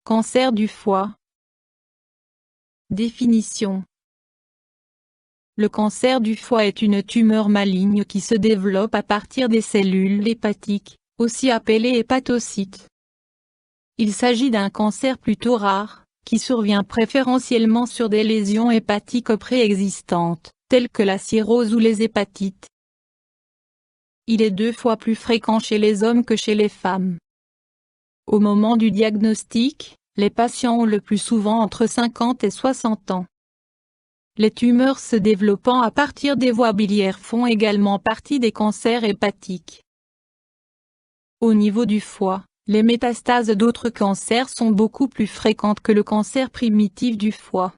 Cancer du foie. Définition. Le cancer du foie est une tumeur maligne qui se développe à partir des cellules hépatiques, aussi appelées hépatocytes. Il s'agit d'un cancer plutôt rare, qui survient préférentiellement sur des lésions hépatiques préexistantes, telles que la cirrhose ou les hépatites. Il est 2 fois plus fréquent chez les hommes que chez les femmes. Au moment du diagnostic, les patients ont le plus souvent entre 50 et 60 ans. Les tumeurs se développant à partir des voies biliaires font également partie des cancers hépatiques. Au niveau du foie, les métastases d'autres cancers sont beaucoup plus fréquentes que le cancer primitif du foie.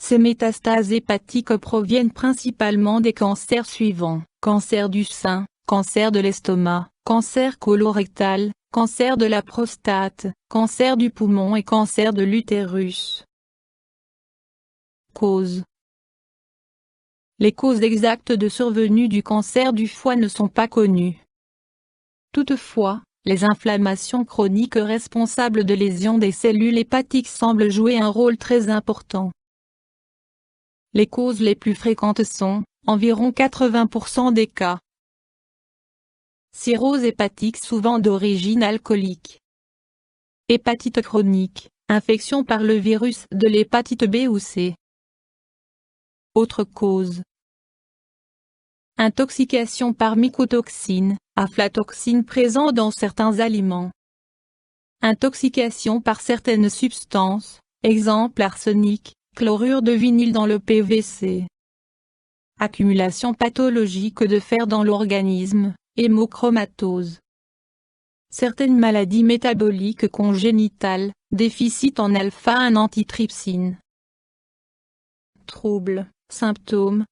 Ces métastases hépatiques proviennent principalement des cancers suivants: cancer du sein, cancer de l'estomac, cancer colorectal, cancer de la prostate, cancer du poumon et cancer de l'utérus. Causes. Les causes exactes de survenue du cancer du foie ne sont pas connues. Toutefois, les inflammations chroniques responsables de lésions des cellules hépatiques semblent jouer un rôle très important. Les causes les plus fréquentes sont, environ 80% des cas, cirrhose hépatique souvent d'origine alcoolique, hépatite chronique, infection par le virus de l'hépatite B ou C. Autres causes: intoxication par mycotoxines, aflatoxines présents dans certains aliments. Intoxication par certaines substances, exemple arsenic, chlorure de vinyle dans le PVC. Accumulation pathologique de fer dans l'organisme, hémochromatose. Certaines maladies métaboliques congénitales, déficit en alpha-1 antitrypsine. Troubles, symptômes.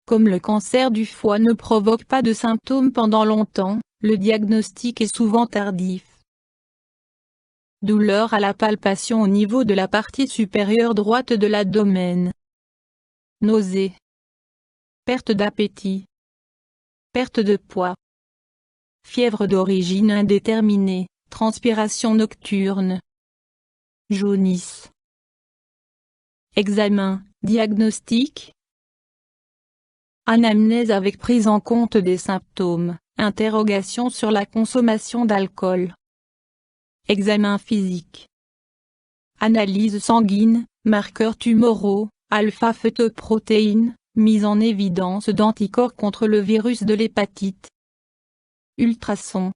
Comme le cancer du foie ne provoque pas de symptômes pendant longtemps, le diagnostic est souvent tardif. Douleur à la palpation au niveau de la partie supérieure droite de l'abdomen. Nausées. Perte d'appétit. Perte de poids. Fièvre d'origine indéterminée, transpiration nocturne. Jaunisse. Examen, diagnostic. Anamnèse avec prise en compte des symptômes, interrogation sur la consommation d'alcool. Examen physique. Analyse sanguine, marqueurs tumoraux, alpha-fetoprotéines, mise en évidence d'anticorps contre le virus de l'hépatite. Ultrason.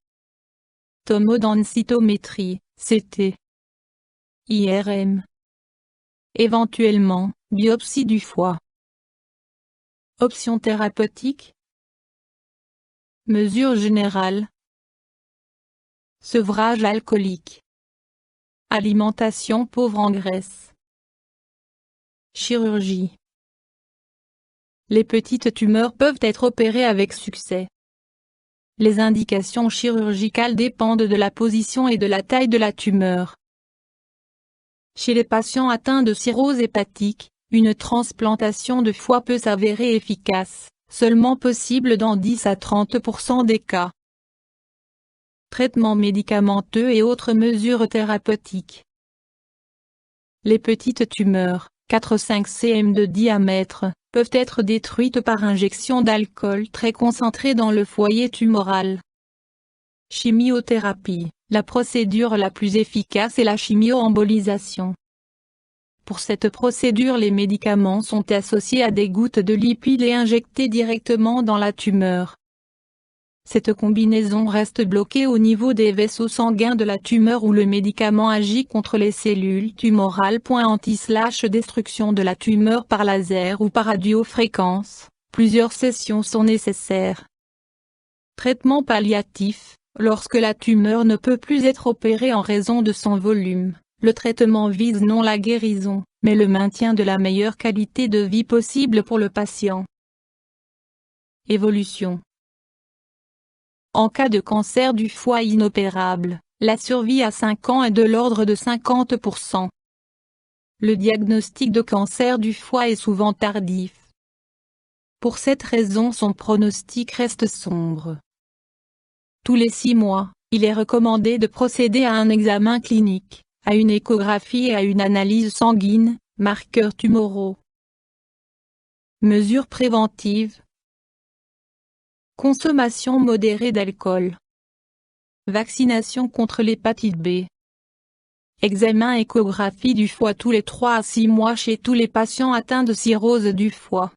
Tomodensitométrie, CT. IRM. Éventuellement, biopsie du foie. Options thérapeutiques. Mesures générales. Sevrage alcoolique. Alimentation pauvre en graisse. Chirurgie. Les petites tumeurs peuvent être opérées avec succès. Les indications chirurgicales dépendent de la position et de la taille de la tumeur. Chez les patients atteints de cirrhose hépatique, une transplantation de foie peut s'avérer efficace, seulement possible dans 10 à 30% des cas. Traitements médicamenteux et autres mesures thérapeutiques. Les petites tumeurs, 4-5 cm de diamètre, peuvent être détruites par injection d'alcool très concentré dans le foyer tumoral. Chimiothérapie. La procédure la plus efficace est la chimioembolisation. Pour cette procédure, les médicaments sont associés à des gouttes de lipides et injectés directement dans la tumeur. Cette combinaison reste bloquée au niveau des vaisseaux sanguins de la tumeur où le médicament agit contre les cellules tumorales. Anti/destruction de la tumeur par laser ou par radiofréquence, plusieurs sessions sont nécessaires. Traitement palliatif. Lorsque la tumeur ne peut plus être opérée en raison de son volume, le traitement vise non la guérison, mais le maintien de la meilleure qualité de vie possible pour le patient. Évolution. En cas de cancer du foie inopérable, la survie à 5 ans est de l'ordre de 50%. Le diagnostic de cancer du foie est souvent tardif. Pour cette raison son pronostic reste sombre. Tous les 6 mois, Il est recommandé de procéder à un examen clinique, à une échographie et à une analyse sanguine, marqueurs tumoraux. Mesures préventives. Consommation modérée d'alcool. Vaccination contre l'hépatite B. Examen échographie du foie tous les 3 à 6 mois chez tous les patients atteints de cirrhose du foie.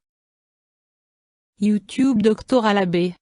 YouTube Dr Alabé.